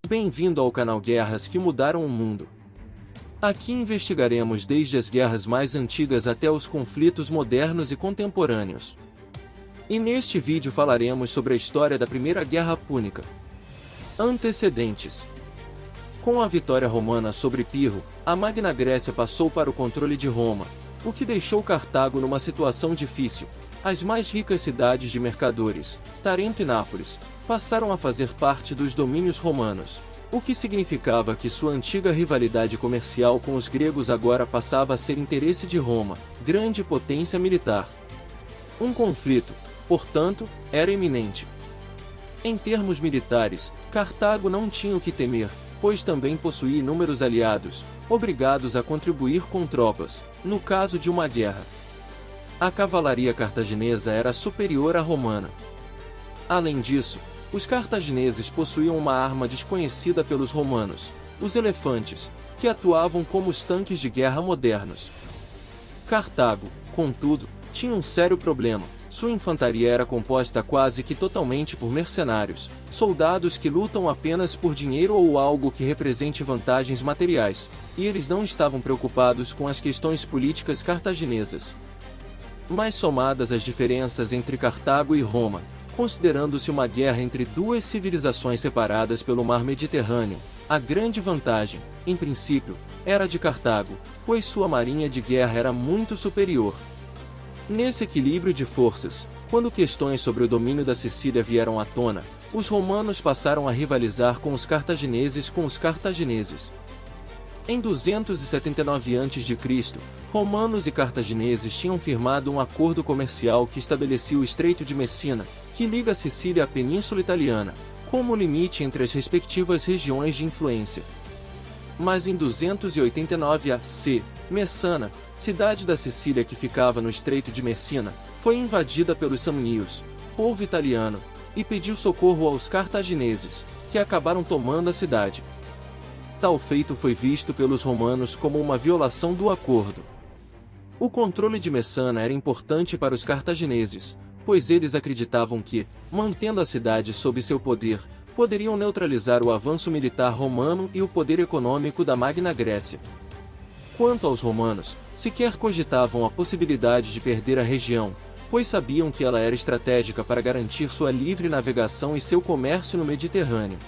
Bem-vindo ao canal Guerras que Mudaram o Mundo. Aqui investigaremos desde as guerras mais antigas até os conflitos modernos e contemporâneos. E neste vídeo falaremos sobre a história da Primeira Guerra Púnica. Antecedentes. Com a vitória romana sobre Pirro, a Magna Grécia passou para o controle de Roma, o que deixou Cartago numa situação difícil. As mais ricas cidades de mercadores, Tarento e Nápoles, passaram a fazer parte dos domínios romanos, o que significava que sua antiga rivalidade comercial com os gregos agora passava a ser interesse de Roma, grande potência militar. Um conflito, portanto, era iminente. Em termos militares, Cartago não tinha o que temer, pois também possuía inúmeros aliados, obrigados a contribuir com tropas, no caso de uma guerra. A cavalaria cartaginesa era superior à romana. Além disso, os cartagineses possuíam uma arma desconhecida pelos romanos, os elefantes, que atuavam como os tanques de guerra modernos. Cartago, contudo, tinha um sério problema. Sua infantaria era composta quase que totalmente por mercenários, soldados que lutam apenas por dinheiro ou algo que represente vantagens materiais, e eles não estavam preocupados com as questões políticas cartaginesas. Mas somadas as diferenças entre Cartago e Roma, considerando-se uma guerra entre duas civilizações separadas pelo mar Mediterrâneo, a grande vantagem, em princípio, era de Cartago, pois sua marinha de guerra era muito superior. Nesse equilíbrio de forças, quando questões sobre o domínio da Sicília vieram à tona, os romanos passaram a rivalizar com os cartagineses. Em 279 a.C., romanos e cartagineses tinham firmado um acordo comercial que estabelecia o Estreito de Messina, que liga a Sicília à Península Italiana, como limite entre as respectivas regiões de influência. Mas em 289 a.C., Messana, cidade da Sicília que ficava no Estreito de Messina, foi invadida pelos Samnios, povo italiano, e pediu socorro aos cartagineses, que acabaram tomando a cidade. Tal feito foi visto pelos romanos como uma violação do acordo. O controle de Messana era importante para os cartagineses, pois eles acreditavam que, mantendo a cidade sob seu poder, poderiam neutralizar o avanço militar romano e o poder econômico da Magna Grécia. Quanto aos romanos, sequer cogitavam a possibilidade de perder a região, pois sabiam que ela era estratégica para garantir sua livre navegação e seu comércio no Mediterrâneo.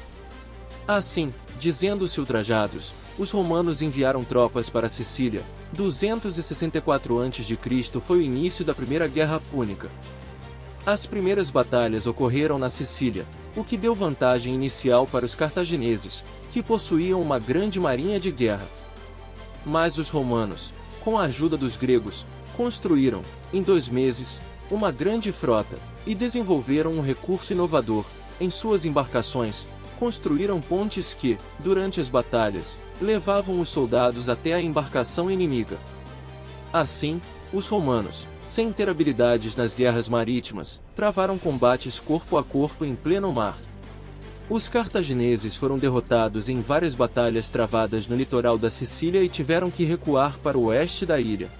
Assim, dizendo-se ultrajados, os romanos enviaram tropas para a Sicília. 264 a.C. foi o início da Primeira Guerra Púnica. As primeiras batalhas ocorreram na Sicília, o que deu vantagem inicial para os cartagineses, que possuíam uma grande marinha de guerra. Mas os romanos, com a ajuda dos gregos, construíram, em 2 meses, uma grande frota, e desenvolveram um recurso inovador. Em suas embarcações, construíram pontes que, durante as batalhas, levavam os soldados até a embarcação inimiga. Assim, os romanos, sem ter habilidades nas guerras marítimas, travaram combates corpo a corpo em pleno mar. Os cartagineses foram derrotados em várias batalhas travadas no litoral da Sicília e tiveram que recuar para o oeste da ilha.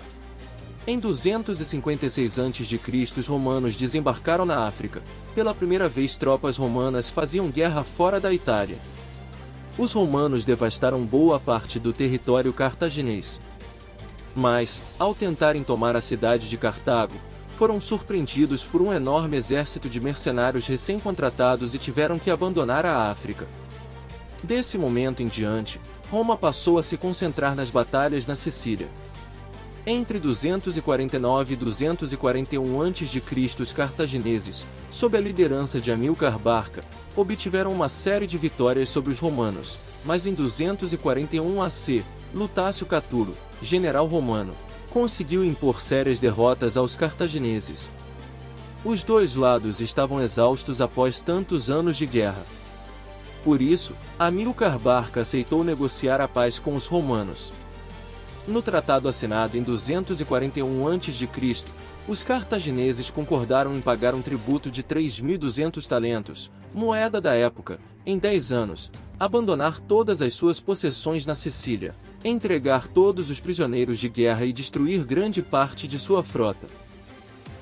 Em 256 a.C., os romanos desembarcaram na África. Pela primeira vez, tropas romanas faziam guerra fora da Itália. Os romanos devastaram boa parte do território cartaginês. Mas, ao tentarem tomar a cidade de Cartago, foram surpreendidos por um enorme exército de mercenários recém-contratados e tiveram que abandonar a África. Desse momento em diante, Roma passou a se concentrar nas batalhas na Sicília. Entre 249 e 241 a.C., os cartagineses, sob a liderança de Amílcar Barca, obtiveram uma série de vitórias sobre os romanos, mas em 241 AC, Lutácio Catulo, general romano, conseguiu impor sérias derrotas aos cartagineses. Os dois lados estavam exaustos após tantos anos de guerra. Por isso, Amílcar Barca aceitou negociar a paz com os romanos. No tratado assinado em 241 a.C., os cartagineses concordaram em pagar um tributo de 3.200 talentos, moeda da época, em 10 anos, abandonar todas as suas possessões na Sicília, entregar todos os prisioneiros de guerra e destruir grande parte de sua frota.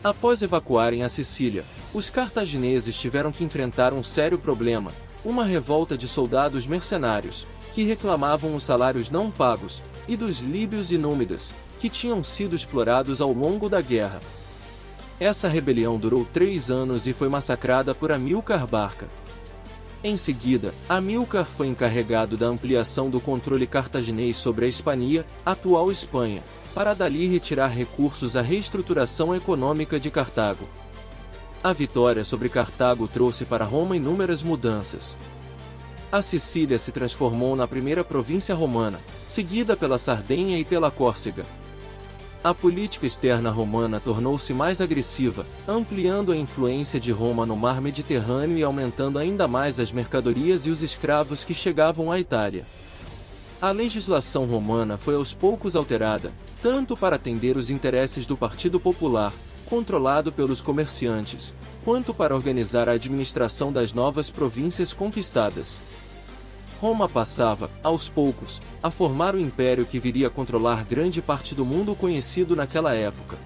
Após evacuarem a Sicília, os cartagineses tiveram que enfrentar um sério problema: uma revolta de soldados mercenários, que reclamavam os salários não pagos, e dos líbios e númidas, que tinham sido explorados ao longo da guerra. Essa rebelião durou 3 anos e foi massacrada por Amílcar Barca. Em seguida, Amílcar foi encarregado da ampliação do controle cartaginês sobre a Hispania, atual Espanha, para dali retirar recursos à reestruturação econômica de Cartago. A vitória sobre Cartago trouxe para Roma inúmeras mudanças. A Sicília se transformou na primeira província romana, seguida pela Sardenha e pela Córcega. A política externa romana tornou-se mais agressiva, ampliando a influência de Roma no mar Mediterrâneo e aumentando ainda mais as mercadorias e os escravos que chegavam à Itália. A legislação romana foi aos poucos alterada, tanto para atender os interesses do Partido Popular, controlado pelos comerciantes, quanto para organizar a administração das novas províncias conquistadas. Roma passava, aos poucos, a formar o império que viria a controlar grande parte do mundo conhecido naquela época.